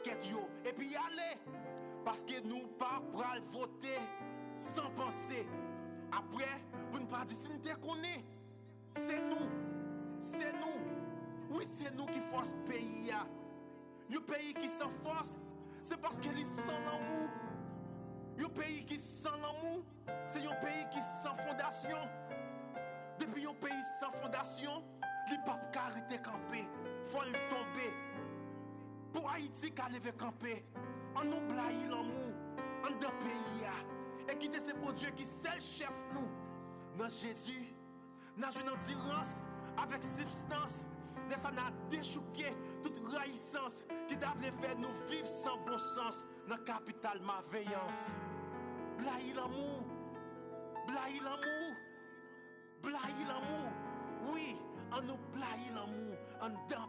paquet yo et puis aller. Parce que nous pas pral voter sans penser. Après, pour ne pas dire si nous te connaît, c'est nous. C'est nous. Oui, c'est nous qui force pays. Un pays qui sans force, c'est parce qu'il est sans l'amour. Un pays qui sans l'amour, c'est un pays qui sans fondation. Depuis un pays sans fondation, il ne peut pas arrêter camper. Faut le tomber. Pour Haïti, qu'à lever camper. On oublie l'amour, en deux pays. Et quitter ce beau Dieu qui c'est le chef nous. Dans Jésus, dans une endurance avec substance. Laisse nous déchouquer toute raïssance qui t'a fait nous vivre sans bon sens dans la capitale malveillance. Blaye l'amour, blaye l'amour, blaye l'amour. Oui, on nous blaye l'amour, on dans